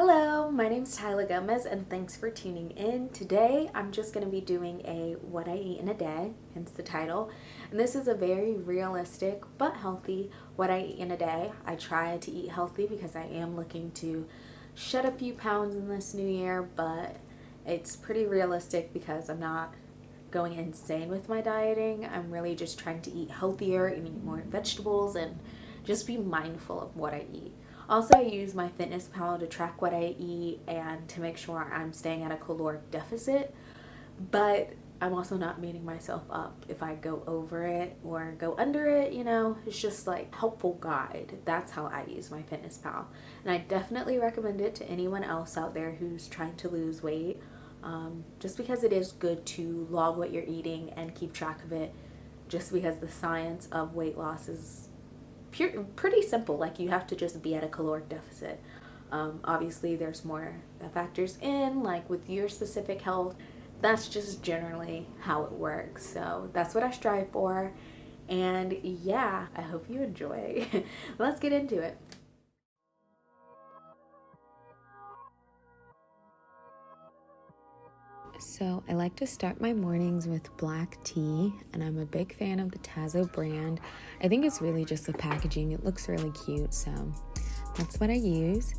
Hello, my name's Tyler Gomez and thanks for tuning in. Today I'm just going to be doing a what I eat in a day, hence the title. And this is a very realistic but healthy what I eat in a day. I try to eat healthy because I am looking to shed a few pounds in this new year, but it's pretty realistic because I'm not going insane with my dieting. I'm really just trying to eat healthier and eat more vegetables and just be mindful of what I eat. Also, I use MyFitnessPal to track what I eat and to make sure I'm staying at a caloric deficit, but I'm also not beating myself up if I go over it or go under it, it's just like helpful guide. That's how I use MyFitnessPal. And I definitely recommend it to anyone else out there who's trying to lose weight, just because it is good to log what you're eating and keep track of it, just because the science of weight loss is pretty simple. Like, you have to just be at a caloric deficit. Obviously there's more factors in, like with your specific health. That's just generally how it works, so that's what I strive for. And yeah, I hope you enjoy. Let's get into it. So I like to start my mornings with black tea, and I'm a big fan of the Tazo brand. I think it's really just the packaging. It looks really cute, so that's what I use.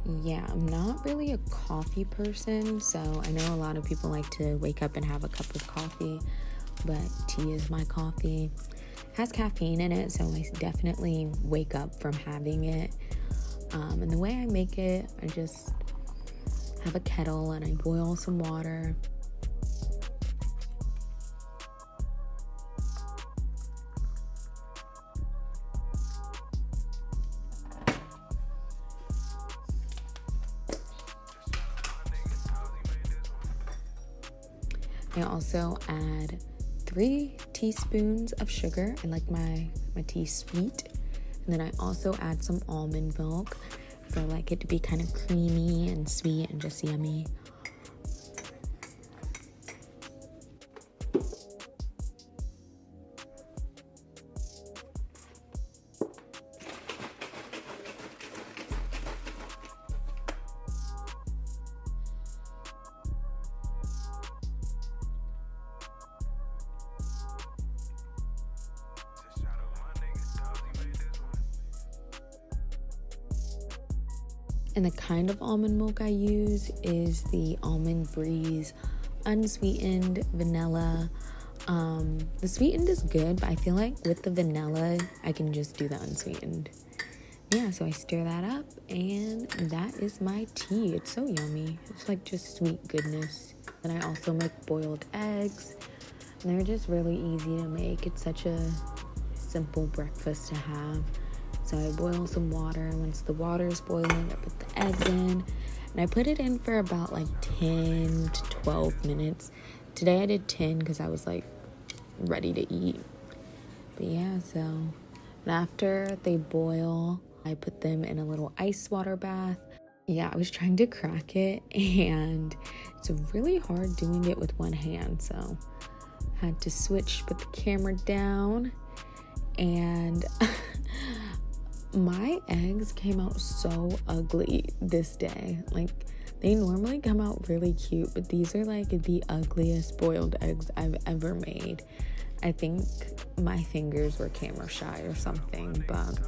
Yeah, I'm not really a coffee person, so I know a lot of people like to wake up and have a cup of coffee, but tea is my coffee. It has caffeine in it, so I definitely wake up from having it. And the way I make it, I just have a kettle and I boil some water. I also add 3 teaspoons of sugar. I like my tea sweet. And then I also add some almond milk. So I like it to be kind of creamy and sweet and just yummy. And the kind of almond milk I use is the Almond Breeze unsweetened vanilla. The sweetened is good, but I feel like with the vanilla, I can just do the unsweetened. Yeah, so I stir that up, and that is my tea. It's so yummy. It's like just sweet goodness. And I also make boiled eggs, and they're just really easy to make. It's such a simple breakfast to have. So I boil some water, and once the water is boiling, I put the eggs in, and I put it in for about like 10 to 12 minutes. Today I did 10 because I was like ready to eat. But yeah, so and after they boil, I put them in a little ice water bath. Yeah, I was trying to crack it, and it's really hard doing it with one hand, so I had to put the camera down, and my eggs came out so ugly this day. Like, they normally come out really cute, but these are like the ugliest boiled eggs I've ever made. I think my fingers were camera shy or something, but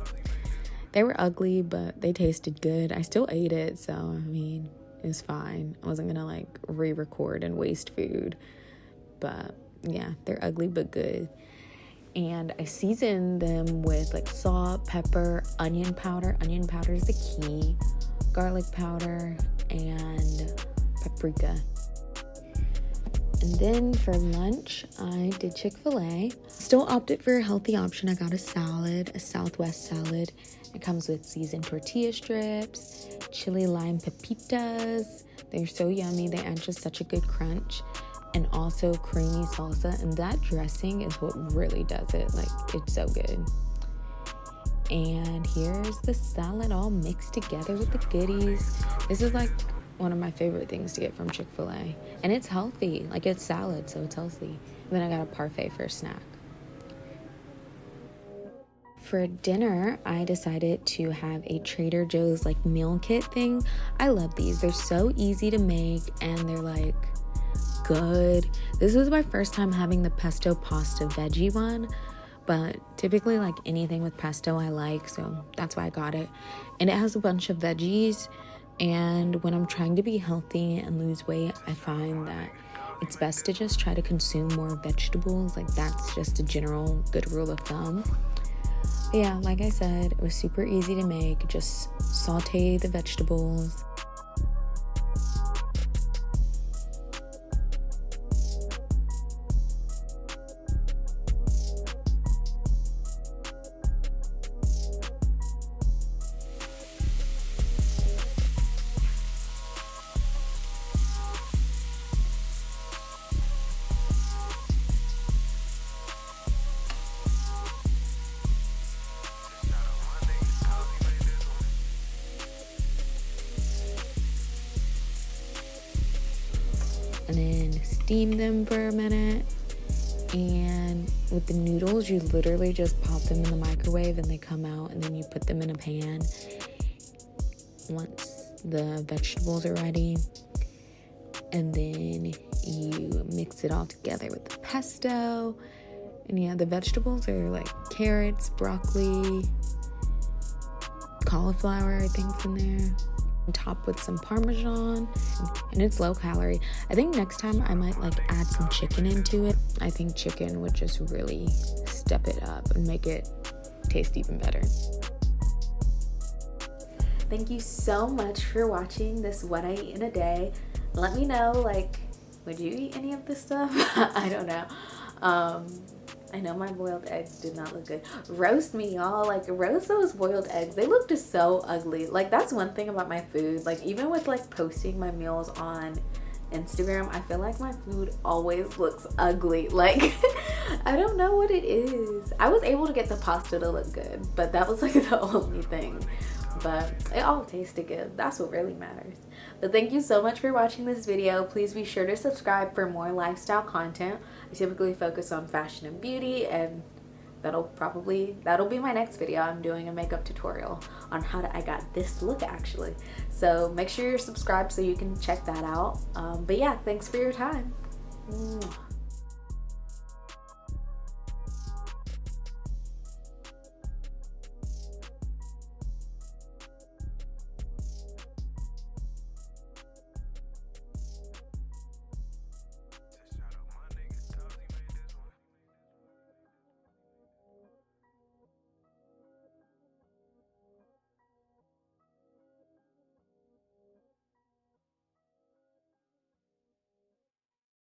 they were ugly, but they tasted good. I still ate it, so I mean, it was fine. I wasn't gonna like re-record and waste food, but yeah, they're ugly but good. And I season them with like salt, pepper, onion powder. Onion powder is the key. Garlic powder and paprika. And then for lunch, I did Chick-fil-A. Still opted for a healthy option. I got a salad, a Southwest salad. It comes with seasoned tortilla strips, chili lime pepitas. They're so yummy. They add just such a good crunch. And also creamy salsa, and that dressing is what really does it. Like, it's so good. And here's the salad all mixed together with the goodies. This is like one of my favorite things to get from Chick-fil-A, and it's healthy. Like, it's salad, so it's healthy. And then I got a parfait for a snack. For dinner, I decided to have a Trader Joe's like meal kit thing. I love these. They're so easy to make and they're like good. This was my first time having the pesto pasta veggie one, but typically like anything with pesto I like, so that's why I got it. And it has a bunch of veggies, and when I'm trying to be healthy and lose weight, I find that it's best to just try to consume more vegetables. Like that's just a general good rule of thumb. But yeah, like I said, it was super easy to make. Just saute the vegetables. And then steam them for a minute. And with the noodles, you literally just pop them in the microwave and they come out, and then you put them in a pan once the vegetables are ready. And then you mix it all together with the pesto. And yeah, the vegetables are like carrots, broccoli, cauliflower, I think's in there. Top with some Parmesan, and it's low calorie. I think next time I might like add some chicken into it. I think chicken would just really step it up and make it taste even better. Thank you so much for watching this What I Eat in a Day. Let me know, like, would you eat any of this stuff? I don't know. I know my boiled eggs did not look good. Roast me, y'all. Like, roast those boiled eggs. They looked just so ugly. Like, that's one thing about my food. Like, even with, like, posting my meals on Instagram, I feel like my food always looks ugly. Like, I don't know what it is. I was able to get the pasta to look good, but that was, like, the only thing. But it all tasted good. That's what really matters. But thank you so much for watching this video. Please be sure to subscribe for more lifestyle content. I typically focus on fashion and beauty, and that'll be my next video. I'm doing a makeup tutorial on how I got this look actually. So make sure you're subscribed so you can check that out. But yeah, thanks for your time. Mwah.